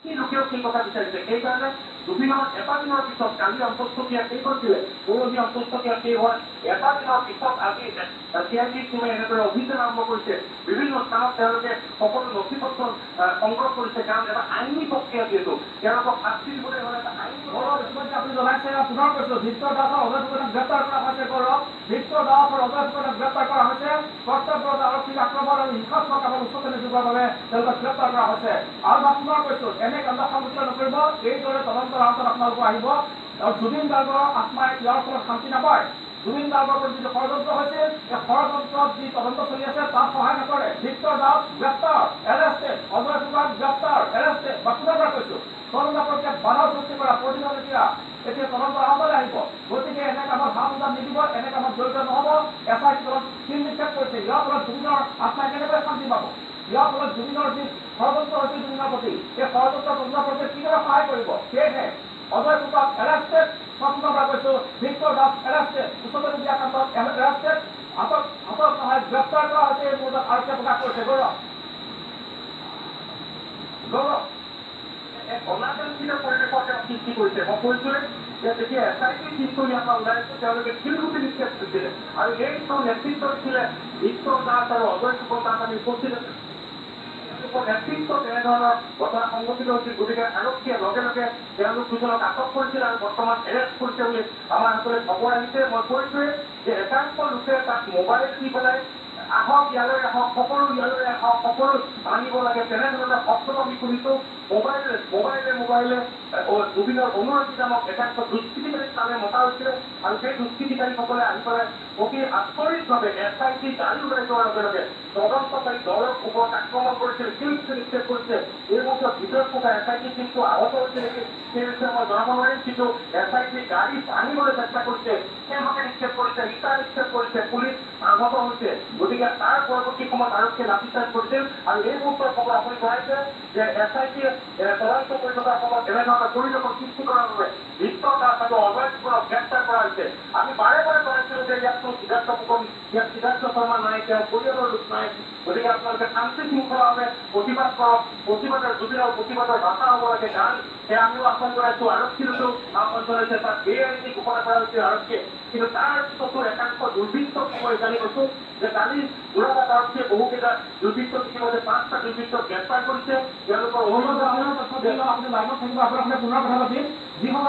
লোকেও সেই কথা বিচাৰিছে। সেইকাৰণে দুদিনৰ এটা দিনৰ পিছত কালি অন্তঃক্ৰিয়া শেষ হৈছিলে, পৰহি অন্তঃক্ৰিয়া শেষ হয় এটা দিনৰ পিছত আজি CID টিমে এনেদৰে অভিযান আৰম্ভ কৰিছে। বিভিন্ন স্থানত তেওঁলোকে সকলো নথি পত্ৰ সংগ্ৰহ কৰিছে, কাৰণ এটা আইনী প্ৰক্ৰিয়া যিহেতু তেওঁলোকক শাস্তি দিবলৈ হ'লে এটা আইনী আপুনি জনাইছে। পুনৰ কৈছো, ধৃত দাস আৰু অজয় ফুকনক গ্ৰেপ্তাৰ কৰা হৈছে। গৌৰৱ, ধৃত দাস আৰু অজয় ফুকনক গ্ৰেপ্তাৰ কৰা হৈছে। কৰ্তব্যৰত আৰক্ষীক আক্ৰমণ আৰু হিংসাত্মক কামত উচ্চতনে যোগোৱাৰ বাবে তেওঁলোকক গ্ৰেপ্তাৰ কৰা হৈছে। আৰু মই পুনৰ কৈছো, এনে কাণ্ড সংঘটিত নকৰিব। এইদৰে তদন্তৰ আওতাত আপোনালোক আহিব আৰু জুবিন গাৰ্গৰ আত্মাই ইয়াৰ ফলত শান্তি নাপায়। জুবিন গাৰ্গৰ প্ৰতি যিটো ষড়যন্ত্ৰ হৈছিল, এই ষড়যন্ত্ৰত যি তদন্ত চলি আছে তাত সহায় নকৰে। ধৃত দাস গ্ৰেপ্তাৰ, এৰেষ্টেড, অজয় ফুকন গ্ৰেপ্তাৰ, এৰেষ্টেড। বা পুনৰ কৈছো, তদন্ত প্ৰক্ৰিয়াত বাধা সৃষ্টি কৰা প্ৰতিনিধিয়া এতিয়া তদন্তৰ আওতালৈ আহিব। গতিকে এনে কামত হাত উজান নিদিব, এনে কামত জড়িত নহব। SIT তলত শিল নিক্ষেপ কৰিছে। ইয়াৰ ফলত জুবিনৰ আত্মাই কেনেকৈ শান্তি পাব? ইয়াৰ ফলত জুবিনৰ যি ষড়যন্ত্ৰ হৈছিল জুবিনৰ প্ৰতি, এই ষড়যন্ত্ৰ তদন্ত প্ৰক্ৰিয়াত কিদৰে সহায় কৰিব? সেয়েহে অজয় ফুকন এৰেষ্টেড, মই কৈছো, ধৃত দাস এৰেষ্টেড, উচ্চতম ন্যায়ালয়ৰ কাণ্ডত এৰেষ্টেড, হাতত নহয় গ্ৰেপ্তাৰ কৰা হৈছে। এই মুহূৰ্তত আৰক্ষীয়ে প্ৰকাশ কৰিছে। গৌৰৱ অনাকাংক্ষিত পৰিৱেশৰ তেওঁ সৃষ্টি কৰিছে। মই কৈছোৱে যে যেতিয়া SIT টিমটো ইয়াৰ পৰা ওলাইছে তেওঁলোকে শিলগুটি নিক্ষেপ কৰিছিলে আৰু এইটো নেতৃত্ব দিছিলে ধৃত দাস আৰু অজয় ফুকন দাস। আমি উপস্থিত আছো, নেতৃত্বত এনেধৰণৰ ঘটনা সংঘটিত হৈছিল। গতিকে আৰক্ষীয়ে লগে লগে তেওঁলোক দুজনক আটক কৰিছিল আৰু বৰ্তমান এৰেষ্ট কৰিছে বুলি আমাৰ হাতলৈ খবৰ আহিছে। মই কৈছোৱে যে একাংশ লোকে তাত মোবাইল দি পেলাই আহক ইয়ালৈ আহক, সকলো ইয়ালৈ আহক, সকলো আনিব লাগে, তেনেধৰণে শব্দ আমি শুনিছো। মোবাইলে জুবিনৰ অনুৰাগী নামক একাংশ দুষ্কৃতিকাৰীক তালে মতা হৈছিলে আৰু সেই দুষ্কৃতিকাৰীসকলে আহি পেলাই অতি আচৰিতভাৱে SIT গাড়ী ওলাই যোৱাৰ লগে লগে তদন্তকাৰী দলৰ ওপৰত আক্ৰমণ কৰিছিল, শিলগুটি নিক্ষেপ কৰিছে। এই মুহূৰ্তত ভিতৰত থকা SIT টিমটো আহত হৈছে নেকি সেই বিষয়ে মই জনাব নোৱাৰিম, কিন্তু SIT গাড়ী ভাঙিবলৈ চেষ্টা কৰিছে, সেইমতে নিক্ষেপ কৰিছে, ইটা নিক্ষেপ কৰিছে, পুলিচ আহত হৈছে। গতিকে তাৰ পৰৱৰ্তী সময়ত আৰক্ষীয়ে লাঠিচাৰ্জ কৰিছিল আৰু এই মুহূৰ্তৰ খবৰ আপুনি জনাইছে যে SIT তদন্ত কৰি থকাৰ সময়ত এনেধৰণৰ পৰিৱেশৰ সৃষ্টি কৰাৰ বাবে ধৃত দাস আৰু অজয় ফুকনক গ্ৰেপ্তাৰ কৰা হৈছে। আমি বাৰে বাৰে জনাইছিলো যে ইয়াত কোনো সিদ্ধাৰ্থ ফুকন, ইয়াত সিদ্ধাৰ্থ শৰ্মা নাই, তেওঁৰ পৰিয়ালৰ লোক নাই। গতিকে আপোনালোকে শান্তি শৃংখলাভাৱে প্ৰতিবাদ কৰক, প্ৰতিবাদৰ জুবিনৰ প্ৰতিবাদৰ ভাষা হ'ব লাগে গান, সেয়া আমিও আহ্বান জনাইছো। আৰক্ষীতো আহ্বান জনাইছে, তাত বেআইনী ঘোষণা কৰা হৈছে আৰক্ষীয়ে। কিন্তু তাৰ পিছতো একাংশ দুৰ্বৃত্ত মই জানি গৈছো যে কালি যোৰহাট আৰক্ষীয়ে বহুকেইটা দুৰ্বৃত্ত ইতিমধ্যে 5টা দুৰ্বৃত্ত গ্ৰেপ্তাৰ কৰিছে। তেওঁলোকৰ আপুনি লাইনত থাকিব, আপোনাৰ পুনৰ কথা পাতিম। যিসকল